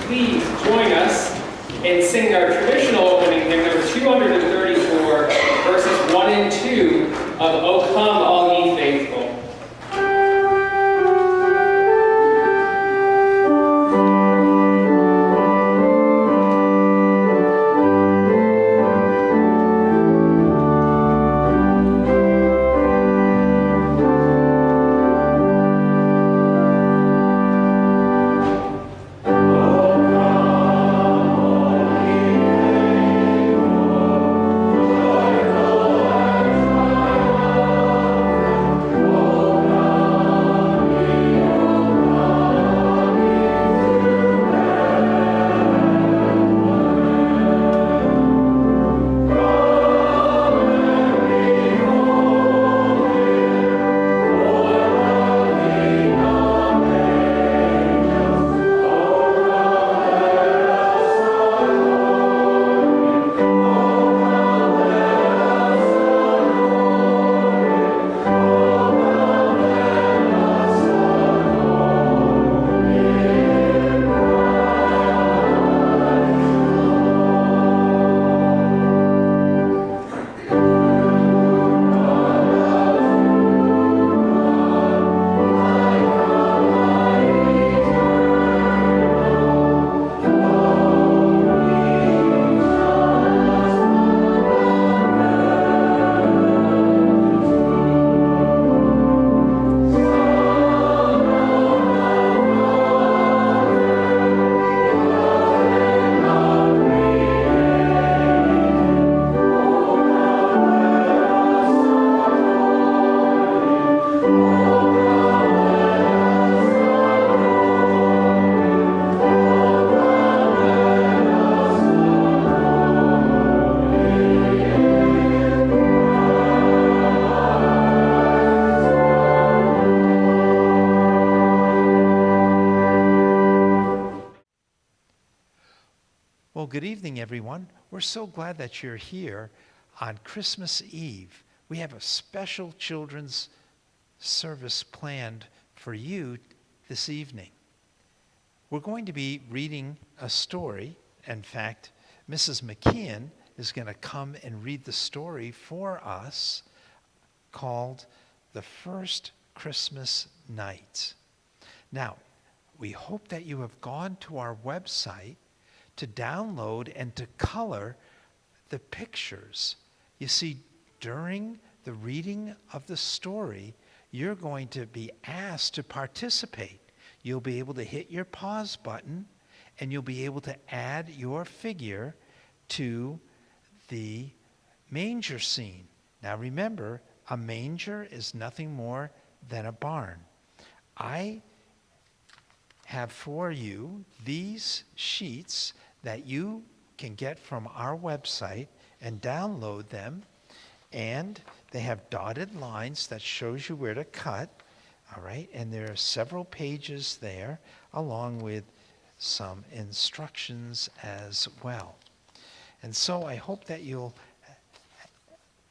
please join us in singing our traditional opening hymn, number 234, verses 1 and 2 of O Come All Ye Faithful. Well, good evening, everyone. We're so glad that you're here on Christmas Eve. We have a special children's service planned for you this evening. We're going to be reading a story. In fact, Mrs. McKeon is going to come and read the story for us called The First Christmas Night. Now, we hope that you have gone to our website to download and to color the pictures. You see, during the reading of the story, you're going to be asked to participate. You'll be able to hit your pause button and you'll be able to add your figure to the manger scene. Now remember, a manger is nothing more than a barn. I have for you these sheets that you can get from our website and download them, and they have dotted lines that shows you where to cut, all right? And there are several pages there along with some instructions as well. And so I hope that you'll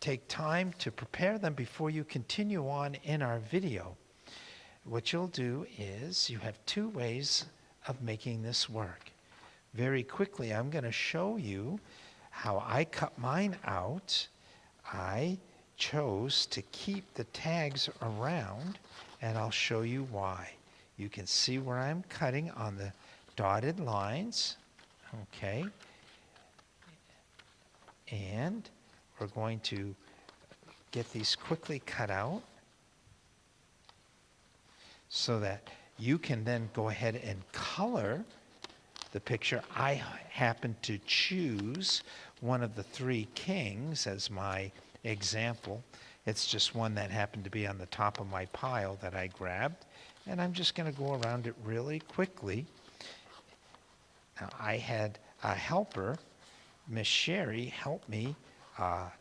take time to prepare them before you continue on in our video. What you'll do is you have two ways of making this work. Very quickly, I'm going to show you how I cut mine out. I chose to keep the tags around, and I'll show you why. You can see where I'm cutting on the dotted lines, okay? And we're going to get these quickly cut out so that you can then go ahead and color the picture. I happen to choose one of the three kings as my example. It's just one that happened to be on the top of my pile that I grabbed, and I'm just going to go around it really quickly. Now, I had a helper, Miss Sherry, help me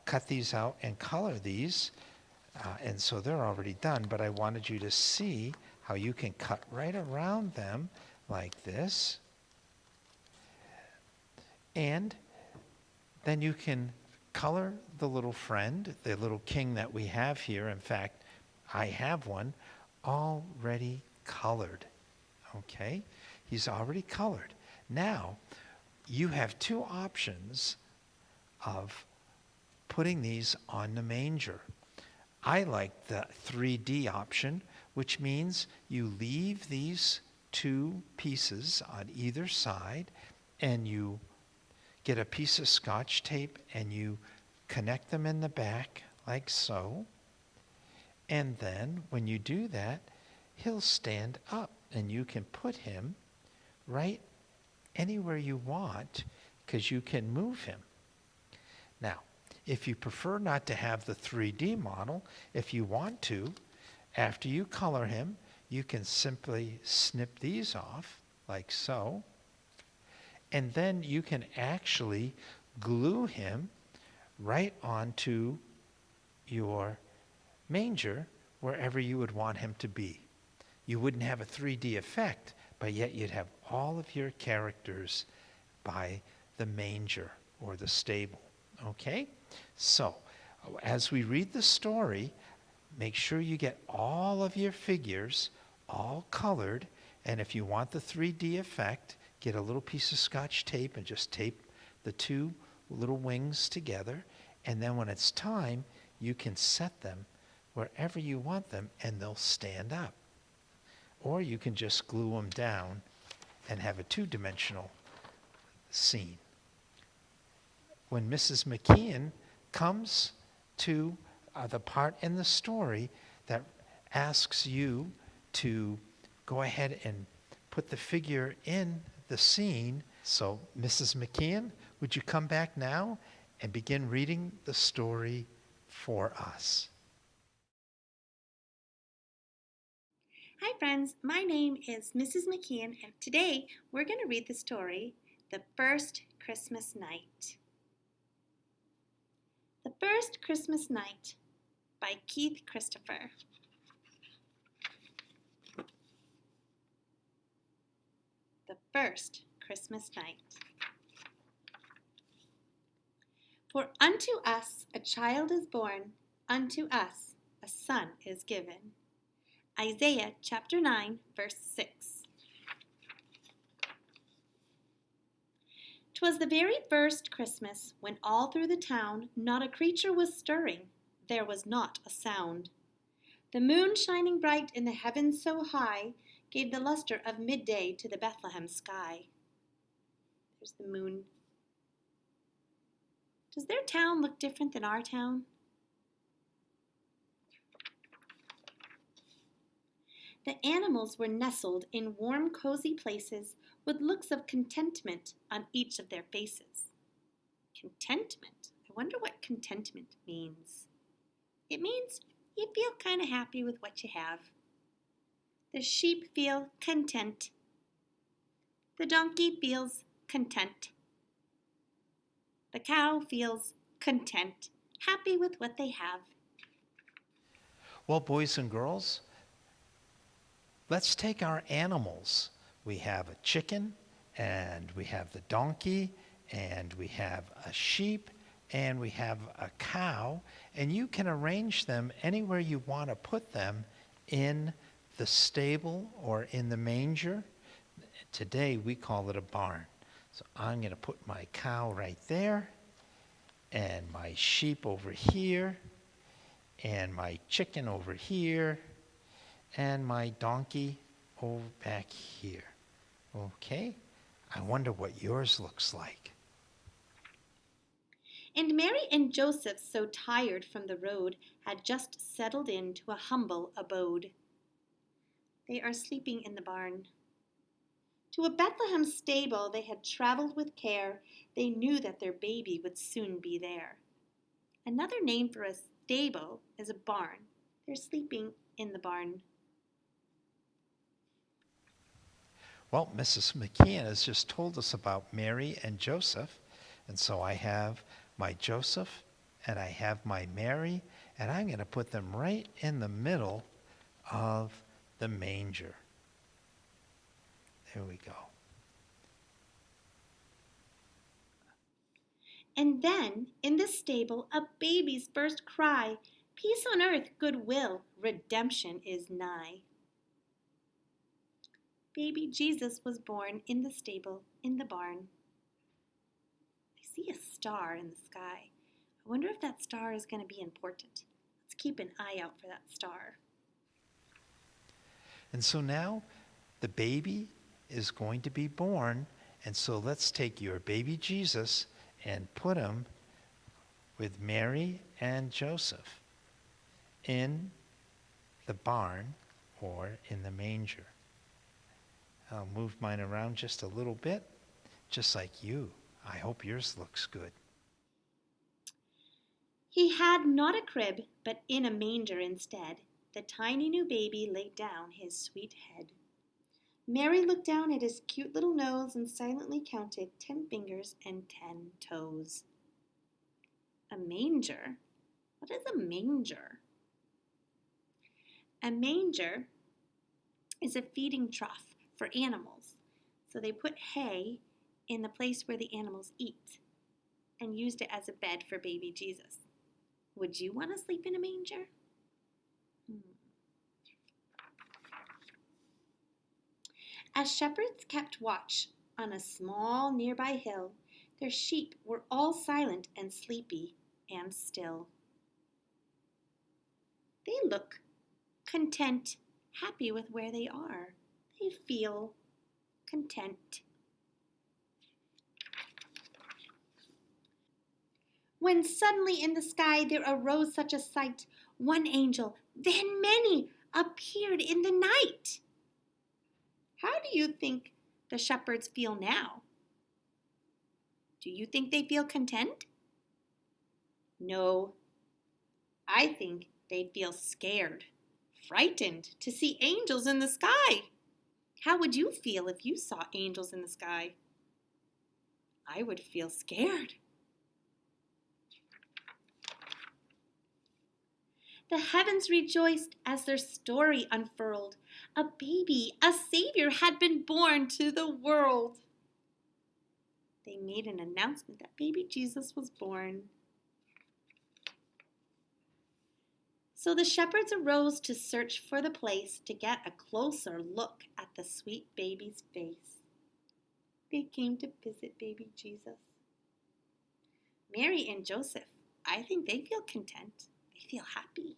cut these out and color these, and so they're already done, but I wanted you to see how you can cut right around them like this. And then you can color the little friend, the little king that we have here. In fact, I have one already colored. Okay? He's already colored. Now, you have two options of putting these on the manger. I like the 3D option, which means you leave these two pieces on either side and you get a piece of Scotch tape and you connect them in the back like so. And then when you do that, he'll stand up and you can put him right anywhere you want because you can move him. Now, if you prefer not to have the 3D model, if you want to, after you color him, you can simply snip these off like so. And then you can actually glue him right onto your manger wherever you would want him to be. You wouldn't have a 3D effect, but yet you'd have all of your characters by the manger or the stable. Okay? So, as we read the story, make sure you get all of your figures all colored, and if you want the 3D effect, get a little piece of Scotch tape and just tape the two little wings together, and then when it's time, you can set them wherever you want them and they'll stand up. Or you can just glue them down and have a two-dimensional scene. When Mrs. McKeon comes to the part in the story that asks you to go ahead and put the figure in the scene. So, Mrs. McKeon, would you come back now and begin reading the story for us? Hi friends, my name is Mrs. McKeon and today we're going to read the story, The First Christmas Night. The First Christmas Night by Keith Christopher. The First Christmas Night. For unto us a child is born, unto us a son is given. Isaiah chapter 9, verse 6. 'Twas the very first Christmas, when all through the town not a creature was stirring, there was not a sound. The moon shining bright in the heavens so high gave the luster of midday to the Bethlehem sky. There's the moon. Does their town look different than our town? The animals were nestled in warm, cozy places with looks of contentment on each of their faces. Contentment? I wonder what contentment means. It means you feel kind of happy with what you have. The sheep feel content. The donkey feels content. The cow feels content, happy with what they have. Well, boys and girls, let's take our animals. We have a chicken, and we have the donkey, and we have a sheep, and we have a cow, and you can arrange them anywhere you want to put them in the stable or in the manger. Today we call it a barn. So I'm going to put my cow right there, and my sheep over here, and my chicken over here, and my donkey over back here. Okay? I wonder what yours looks like. And Mary and Joseph, so tired from the road, had just settled into a humble abode. They are sleeping in the barn. To a Bethlehem stable they had traveled with care. They knew that their baby would soon be there. Another name for a stable is a barn. They're sleeping in the barn. Well, Mrs. McKeon has just told us about Mary and Joseph, and so I have my Joseph and I have my Mary, and I'm going to put them right in the middle of the manger. There we go. And then, in the stable, a baby's first cry, peace on earth, goodwill, redemption is nigh. Baby Jesus was born in the stable, in the barn. I see a star in the sky. I wonder if that star is going to be important. Let's keep an eye out for that star. And so now the baby is going to be born. And so let's take your baby Jesus and put him with Mary and Joseph in the barn or in the manger. I'll move mine around just a little bit, just like you. I hope yours looks good. He had not a crib, but in a manger instead, the tiny new baby laid down his sweet head. Mary looked down at his cute little nose and silently counted 10 fingers and 10 toes. A manger? What is a manger? A manger is a feeding trough for animals. So they put hay in the place where the animals eat and used it as a bed for baby Jesus. Would you want to sleep in a manger? As shepherds kept watch on a small nearby hill, their sheep were all silent and sleepy and still. They look content, happy with where they are. They feel content. When suddenly in the sky there arose such a sight, one angel, then many, appeared in the night. How do you think the shepherds feel now? Do you think they feel content? No, I think they'd feel scared, frightened to see angels in the sky. How would you feel if you saw angels in the sky? I would feel scared. The heavens rejoiced as their story unfurled. A baby, a savior had been born to the world. They made an announcement that baby Jesus was born. So the shepherds arose to search for the place to get a closer look at the sweet baby's face. They came to visit baby Jesus. Mary and Joseph, I think they feel content. They feel happy.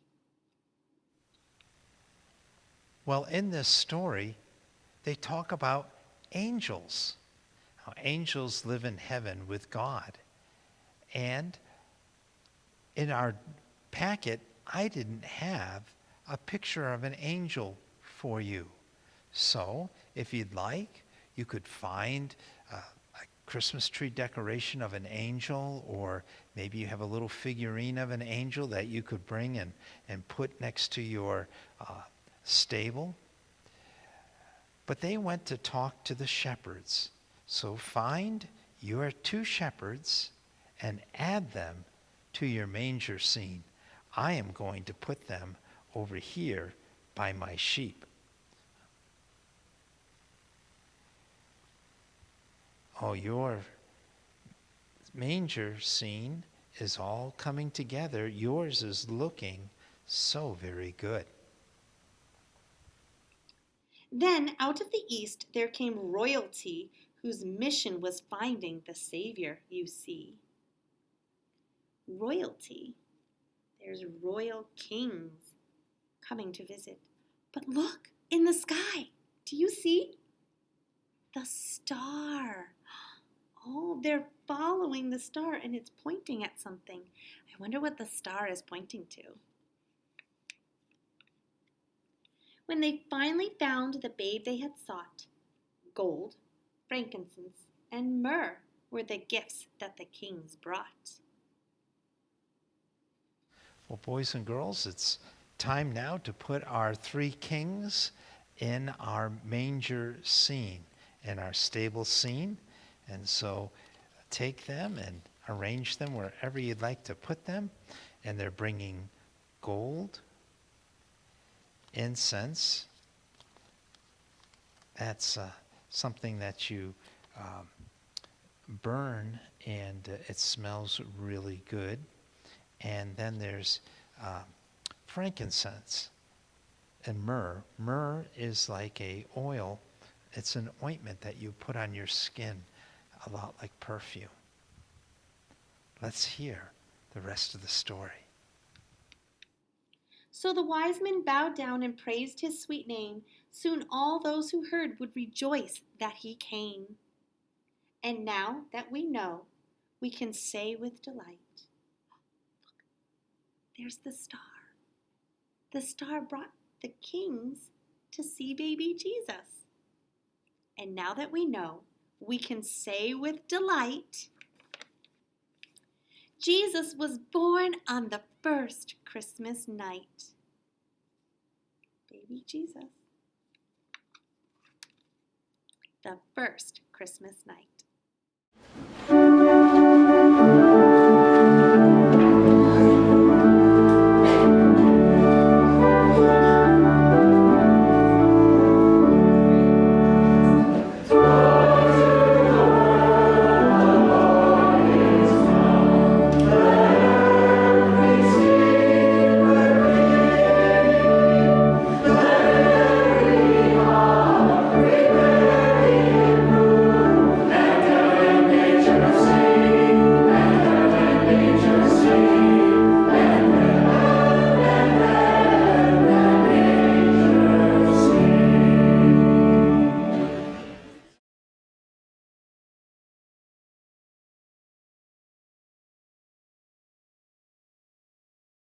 Well, in this story, they talk about angels, how angels live in heaven with God. And in our packet, I didn't have a picture of an angel for you. So, if you'd like, you could find a Christmas tree decoration of an angel, or maybe you have a little figurine of an angel that you could bring and put next to your stable. But they went to talk to the shepherds. So find your 2 shepherds and add them to your manger scene. I am going to put them over here by my sheep. Oh, your manger scene is all coming together. Yours is looking so very good. Then out of the east there came royalty, whose mission was finding the Savior, you see. Royalty. There's royal kings coming to visit. But look, in the sky, do you see? The star. Oh, they're following the star and it's pointing at something. I wonder what the star is pointing to. When they finally found the babe they had sought, gold, frankincense, and myrrh were the gifts that the kings brought. Well, boys and girls, it's time now to put our 3 kings in our manger scene, in our stable scene. And so take them and arrange them wherever you'd like to put them. And they're bringing gold, incense. That's something that you burn and it smells really good. And then there's frankincense and myrrh. Myrrh is like a oil It's an ointment that you put on your skin, a lot like perfume. Let's hear the rest of the story. So the wise men bowed down and praised his sweet name. Soon all those who heard would rejoice that he came. And now that we know, we can say with delight, look, there's the star. The star brought the kings to see baby Jesus. And now that we know, we can say with delight, Jesus was born on the first Christmas night. Baby Jesus. The first Christmas night.